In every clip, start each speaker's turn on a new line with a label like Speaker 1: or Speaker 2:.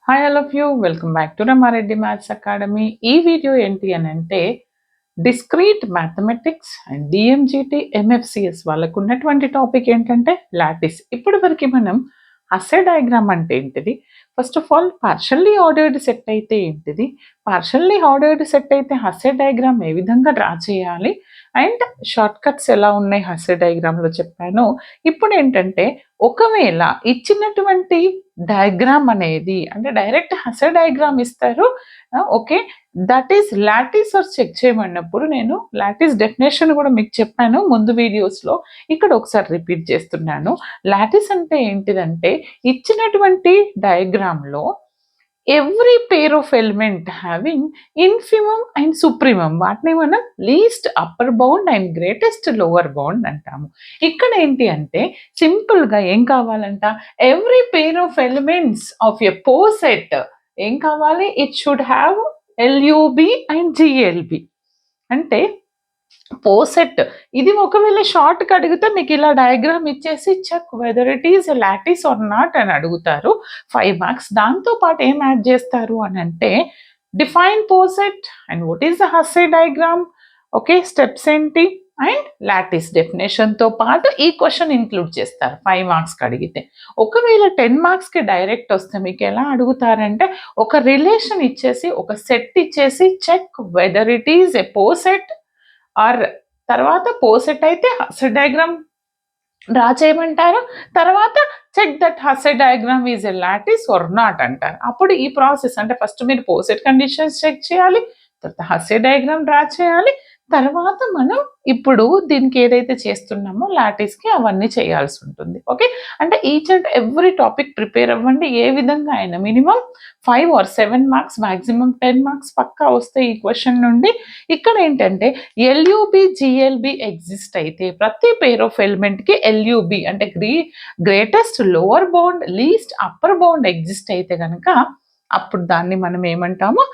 Speaker 1: Hi all of you welcome back to Rama Reddy maths academy. ఈ video ఏంటి అని అంటే డిస్క్రీట్ మ్యాథమెటిక్స్ అండ్ డిఎంజిటి ఎంఎఫ్సిఎస్ వాళ్ళకు ఉన్నటువంటి టాపిక్ ఏంటంటే లాటిస్. ఇప్పటి వరకు మనం హస్సే డయాగ్రామ్ అంటే ఏంటిది, first of all partially ordered set అయితే ఏంటిది, పార్షల్లీ ఆర్డర్డ్ సెట్ అయితే హస్సే డయాగ్రామ్ ఏ విధంగా డ్రా చేయాలి అండ్ షార్ట్ కట్స్ ఎలా ఉన్నాయి హస్సే డయాగ్రామ్లో చెప్పాను. ఇప్పుడు ఏంటంటే ఒకవేళ ఇచ్చినటువంటి డయాగ్రామ్ అనేది అంటే డైరెక్ట్ హస్సే డయాగ్రామ్ ఇస్తారు, okay, that is lattice or check చేయమన్నప్పుడు నేను లాటిస్ డెఫినేషన్ కూడా మీకు చెప్పాను ముందు వీడియోస్లో, ఇక్కడ ఒకసారి రిపీట్ చేస్తున్నాను. లాటిస్ అంటే ఏంటిదంటే ఇచ్చినటువంటి డయాగ్రామ్లో every pair of element having infimum and supremum, వాటిని మనం least upper bound and greatest lower bound అంటాము. ఇక్కడ ఏంటి అంటే సింపుల్గా ఏం కావాలంట, every pair of elements of a poset ఏం కావాలి, it should have LUB and GLB. అంటే పోసెట్ ఇది ఒకవేళ షార్ట్కి అడిగితే మీకు ఇలా డయాగ్రామ్ ఇచ్చేసి check whether it is lattice or not అని అడుగుతారు, 5 మార్క్స్. దాంతో పాటు ఏం యాడ్ చేస్తారు అని అంటే define poset and what is the Hasse diagram, okay, steps ఏంటి అండ్ లాటిస్ డెఫినేషన్తో పాటు ఈ క్వశ్చన్ ఇంక్లూడ్ చేస్తారు 5 మార్క్స్కి అడిగితే. ఒకవేళ 10 మార్క్స్కి డైరెక్ట్ వస్తే మీకు ఎలా అడుగుతారంటే ఒక రిలేషన్ ఇచ్చేసి ఒక సెట్ ఇచ్చేసి check whether it is a poset or తర్వాత పోసెట్ అయితే హస్సే డయాగ్రామ్ డ్రా చేయమంటారు, తర్వాత check that Hasse diagram is a lattice or not అంటారు. అప్పుడు ఈ ప్రాసెస్ అంటే ఫస్ట్ మీరు పోసెట్ కండిషన్స్ చెక్ చేయాలి, తర్వాత హస్సే డయాగ్రామ్ డ్రా చేయాలి, తర్వాత మనం ఇప్పుడు దీనికి ఏదైతే చేస్తున్నామో లాటిస్కి అవన్నీ చేయాల్సి ఉంటుంది. ఓకే, అంటే each and every topic prepare అవ్వండి. ఏ విధంగా అయినా minimum 5 or 7 marks, maximum 10 marks పక్కా వస్తాయి ఈ క్వశ్చన్ నుండి. ఇక్కడ ఏంటంటే ఎల్యూబి జిఎల్బి ఎగ్జిస్ట్ అయితే ప్రతి పేర్ ఆఫ్ ఎలిమెంట్కి ఎల్యూబి అంటే greatest lower bound least upper bound exist అయితే కనుక అప్పుడు దాన్ని మనం ఏమంటాము,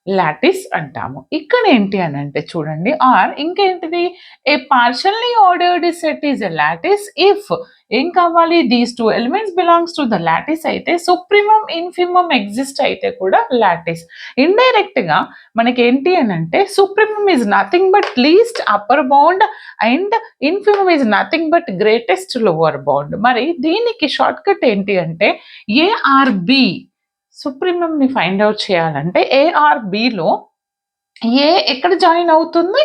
Speaker 1: లాటిస్ అంటాము. ఇక్కడ ఏంటి అని అంటే చూడండి, ఆర్ ఇంకేంటిది, a partially ordered set is a lattice if ఏం కావాలి, these 2 elements belongs to the lattice అయితే సుప్రీమమ్ ఇన్ఫిమమ్ ఎగ్జిస్ట్ అయితే కూడా లాటిస్. ఇండైరెక్ట్ గా మనకి ఏంటి అని అంటే supremum is nothing but least upper bound and infimum is nothing but greatest lower bound. మరి దీనికి షార్ట్ కట్ ఏంటి అంటే ఏఆర్బి, సుప్రీమమ్ని ఫైండ్ అవుట్ చేయాలంటే ఏఆర్బిలో ఏ ఎక్కడ జాయిన్ అవుతుంది,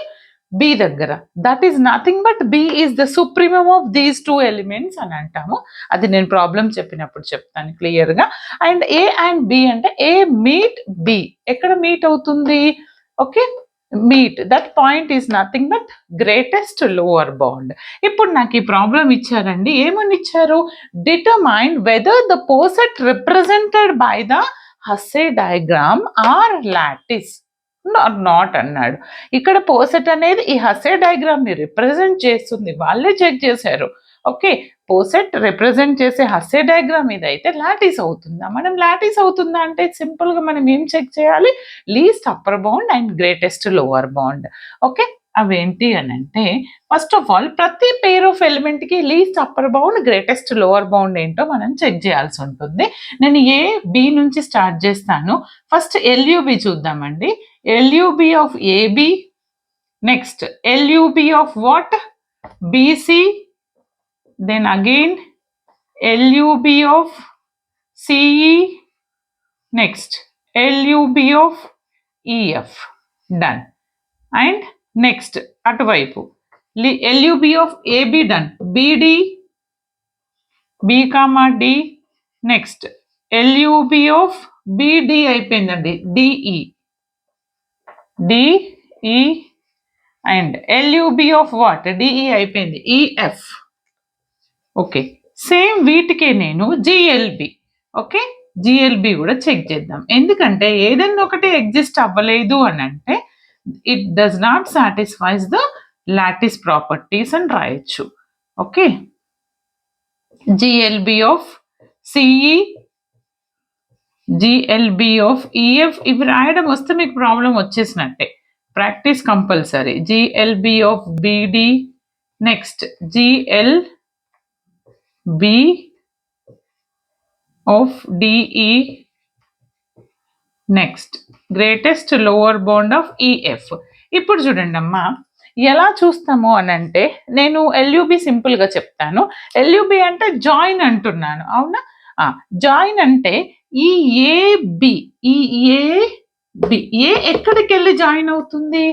Speaker 1: బి దగ్గర. That is nothing but B is the supremum of these 2 elements అని అంటాము. అది నేను ప్రాబ్లం చెప్పినప్పుడు చెప్తాను క్లియర్గా. అండ్ ఏ అండ్ బి అంటే ఏ మీట్ బి ఎక్కడ మీట్ అవుతుంది, okay, meet that point is nothing but greatest lower bound. ఇప్పుడు నాకు ఈ ప్రాబ్లం ఇచ్చారండి, ఏమని ఇచ్చారు, determine whether the poset represented by the Hasse diagram or lattice not అన్నాడు. ఇక్కడ పోసెట్ అనేది ఈ హస్సే డయాగ్రామ్ ని రిప్రజెంట్ చేస్తుంది, వాళ్ళే చెక్ చేశారు. ఓకే, పోసెట్ రిప్రజెంట్ చేసే హస్సే డయాగ్రామ్ ఇదైతే లాటిస్ అవుతుందా, మనం లాటిస్ అవుతుందా అంటే సింపుల్ గా మనం ఏం చెక్ చేయాలి, least upper bound and greatest lower bound. Okay, అవేంటి అని అంటే ఫస్ట్ ఆఫ్ ఆల్ ప్రతి పేర్ ఆఫ్ ఎలిమెంట్ కి least upper bound greatest lower bound ఏంటో మనం చెక్ చేయాల్సి ఉంటుంది. నేను ఏ బి నుంచి స్టార్ట్ చేస్తాను. ఫస్ట్ ఎల్యూబి చూద్దామండి. LUB of AB, next LUB of what, BC, then again LUB of CE, next LUB of EF, done. And next అటువైపు LUB of AB done, BD, B comma D, next LUB of BD అయిపోయిందండి, DE, DE and LUB of what, DE అయిపోయింది, EF. Okay, same వీటికే నేను GLB, okay, GLB కూడా check చేద్దాం. ఎందుకంటే ఏదైనా ఒకటి ఎగ్జిస్ట్ అవ్వలేదు అని అంటే it does not satisfies the lattice properties అని రాయొచ్చు. Okay, GLB of CE, GLB of EF, ఇవి రాయడం వస్తే మీకు ప్రాబ్లం వచ్చేసినట్టే, practice compulsory. GLB of BD, next GL B of DE, next greatest lower bound of EF. ఇప్పుడు చూడండి అమ్మా, ఎలా చూస్తాము అని అంటే, నేను ఎల్యూబి సింపుల్గా చెప్తాను. ఎల్యూబి అంటే జాయిన్ అంటున్నాను, అవునా? జాయిన్ అంటే ఈ ఏబి, ఈ ఏబి, ఏ ఎక్కడికి వెళ్ళి జాయిన్ అవుతుంది?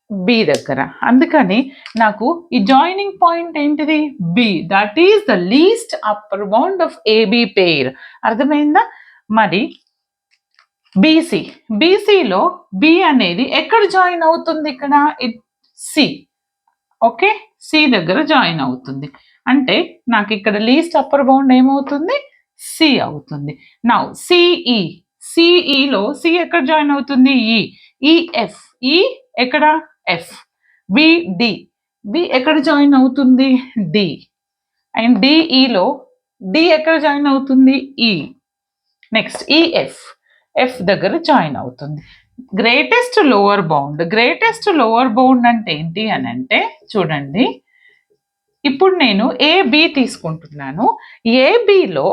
Speaker 1: బి దగ్గర. అందుకని నాకు ఈ జాయినింగ్ పాయింట్ ఏంటిది? B. That is the least upper bound of AB pair. అర్థమైందా? మరి బీసీ, బీసీలో బి అనేది ఎక్కడ జాయిన్ అవుతుంది? ఇక్కడ సి. ఓకే, సి దగ్గర జాయిన్ అవుతుంది. అంటే నాకు ఇక్కడ లీస్ట్ అప్పర్ బౌండ్ ఏమవుతుంది? సి అవుతుంది. నౌ సిఈ, సిఈలో సి ఎక్కడ జాయిన్ అవుతుంది? ఈ. ఈఎఫ్, ఈ ఎక్కడ? ఎఫ్. బిడి, బి ఎక్కడ జాయిన్ అవుతుంది? డి. అండ్ డిఈలో డి ఎక్కడ జాయిన్ అవుతుంది? ఈ. నెక్స్ట్ ఈఎఫ్, ఎఫ్ దగ్గర జాయిన్ అవుతుంది. Greatest lower bound, greatest lower bound అంటే ఏంటి అని అంటే, చూడండి, ఇప్పుడు నేను ఏబి తీసుకుంటున్నాను. ఏబిలో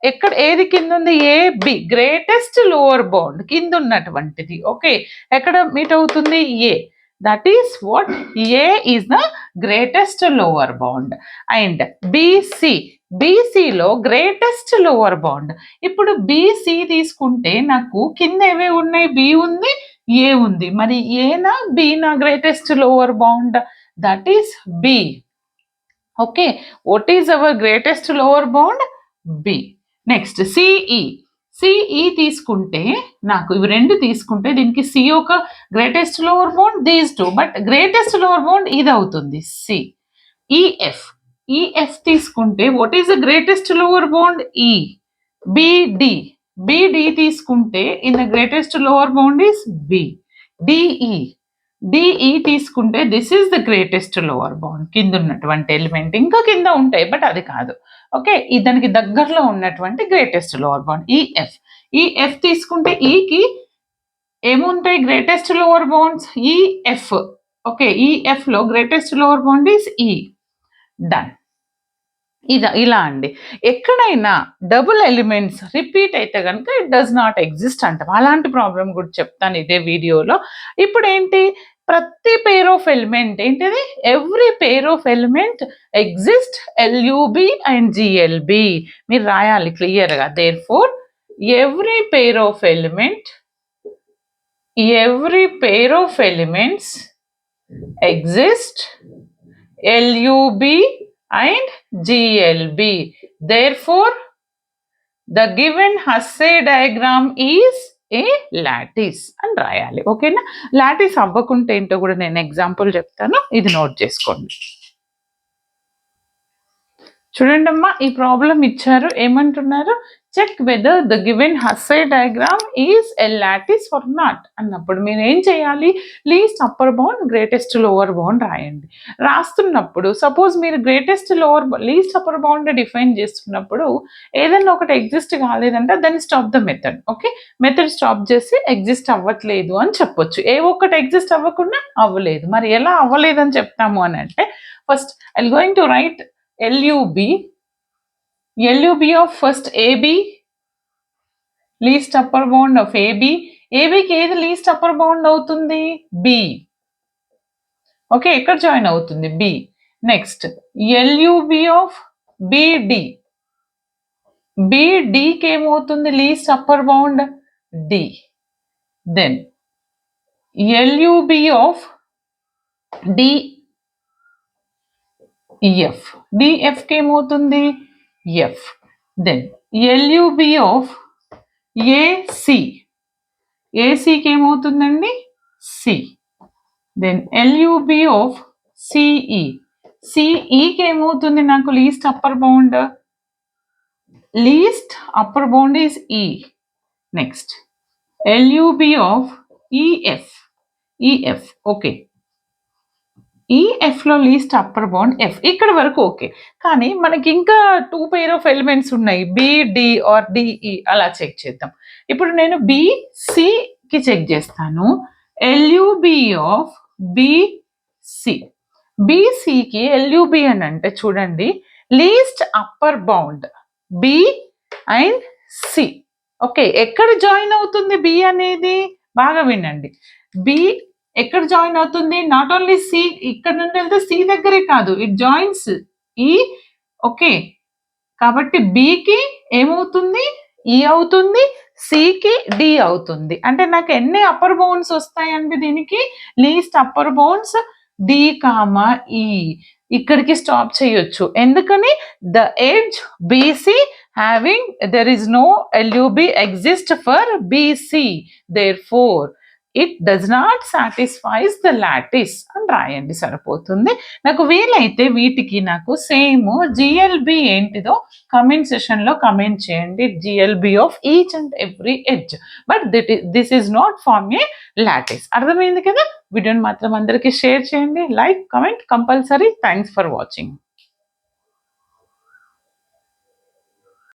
Speaker 1: ఎక్కడ ఏది కింద ఉంది? ఏబి గ్రేటెస్ట్ లోవర్ బౌండ్ కింద ఉన్నటువంటిది. ఓకే, ఎక్కడ మీట్ అవుతుంది? A. That is what? A is the greatest lower bound. And BC, బీసీలో గ్రేటెస్ట్ లోవర్ బౌండ్. ఇప్పుడు బీసీ తీసుకుంటే నాకు కింద ఏవే ఉన్నాయి? బి ఉంది, ఏ ఉంది. మరి ఏనా బీనా greatest lower bound? That is B. Okay, what is our greatest lower bound? B. Next CE, CE తీసుకుంటే నాకు ఇవి రెండు తీసుకుంటే దీనికి సి ఒక greatest lower bound, these two, but greatest lower bound ఇది అవుతుంది, సి. ఈఎఫ్, ఈఎఫ్ తీసుకుంటే what is the greatest lower bound? E. BD, BD తీసుకుంటే in the greatest lower bound is B. DE, DE తీసుకుంటే this is the greatest lower bound కింద ఉన్నటువంటి element. ఇంకా కింద ఉంటాయి బట్ అది కాదు. ఓకే, దానికి దగ్గరలో ఉన్నటువంటి greatest lower bound. EF, EF తీసుకుంటే ఈకి ఏముంటాయి? Greatest lower bounds, EF. Okay, EF లో గ్రేటెస్ట్ లోవర్ బౌండ్ ఈస్ ఈ. డన్. ఇలా అండి. ఎక్కడైనా డబుల్ ఎలిమెంట్స్ రిపీట్ అయితే కనుక ఇట్ డస్ నాట్ ఎగ్జిస్ట్ అంటాం. అలాంటి ప్రాబ్లం కూడా చెప్తాను ఇదే వీడియోలో. ఇప్పుడు ఏంటి? ప్రతి పేర్ ఆఫ్ ఎలిమెంట్ ఏంటిది? Every pair of element exist LUB and GLB. మీరు రాయాలి క్లియర్గా. Therefore every pair of element, every pair of elements exist LUB and GLB. Therefore, the given Hasse diagram is a lattice అని రాయాలి. ఓకేనా? Lattice అవ్వకుంటే ఏంటో కూడా నేను example చెప్తాను, ఇది నోట్ చేసుకోండి. చూడండి అమ్మా, ఈ ప్రాబ్లం ఇచ్చారు, ఏమంటున్నారు? Check whether the given Hasse diagram is a lattice or not అన్నప్పుడు మీరు ఏం చేయాలి? Least upper bound, greatest lower bound రాయండి. రాస్తున్నప్పుడు సపోజ్ మీరు greatest lower, least upper bound define చేస్తున్నప్పుడు ఏదైనా ఒకటి ఎగ్జిస్ట్ కాలేదంటే దాన్ని stop the method. Okay, method stop చేసి ఎగ్జిస్ట్ అవ్వట్లేదు అని చెప్పొచ్చు. ఏ ఒక్కటి ఎగ్జిస్ట్ అవ్వకుండా అవ్వలేదు. మరి ఎలా అవ్వలేదని చెప్తాము అని అంటే, first I going to right LUB, LUB of first AB, least upper bound of AB. ABకి ఏది లీస్ట్ అప్పర్ బౌండ్ అవుతుంది? B. ఓకే, ఎక్కడ జాయిన్ అవుతుంది? B. Next LUB of BD, BDకి ఏమవుతుంది? Least upper bound D. Then LUB of DF, DFకి ఏమవుతుంది? F. Then LUB of AC, ACకి ఏమవుతుందండి? C. Then LUB of CE, CEకి ఏమవుతుంది నాకు? Least upper bound, least upper bound is E. Next LUB of EF, EF. ఓకే, EF లో least upper bound F. ఇక్కడ వరకు ఓకే. కానీ మనకి ఇంకా 2 పేర్ ఆఫ్ ఎలిమెంట్స్ ఉన్నాయి, BD ఆర్ DE. అలా చెక్ చేద్దాం. ఇప్పుడు నేను BCకి చెక్ చేస్తాను. LUB ఆఫ్ BC, BCకి LUB అని అంటే చూడండి, least upper bound B and C. Okay. ఎక్కడ జాయిన్ అవుతుంది బి అనేది? బాగా వినండి. బి ఎక్కడ జాయిన్ అవుతుంది? నాట్ ఓన్లీ సి ఇక్కడ నుండి వెళ్తే సి దగ్గరే కాదు. ఇట్ జాయిన్స్ ఈ ఓకే. కాబట్టి బికి ఏమవుతుంది? ఈ అవుతుంది. సికి డి అవుతుంది. అంటే నాకు ఎన్ని అప్పర్ బౌండ్స్ వస్తాయండి దీనికి? లీస్ట్ అప్పర్ బౌండ్స్ డి, ఈ. ఇక్కడికి స్టాప్ చేయొచ్చు. ఎందుకని? The edge BC having there is no LUB exist for BC. Therefore it does not satisfies the lattice అని రాయండి సరిపోతుంది. నాకు వీలైతే వీటికి నాకు సేమ్ జిఎల్బి ఏంటిదో కమెంట్ సెషన్లో కమెంట్ చేయండి. GLB of each and every edge. But this is not form a lattice. అర్థమైంది కదా? వీడియోని మాత్రం అందరికీ షేర్ చేయండి. Like, comment compulsory. Thanks for watching.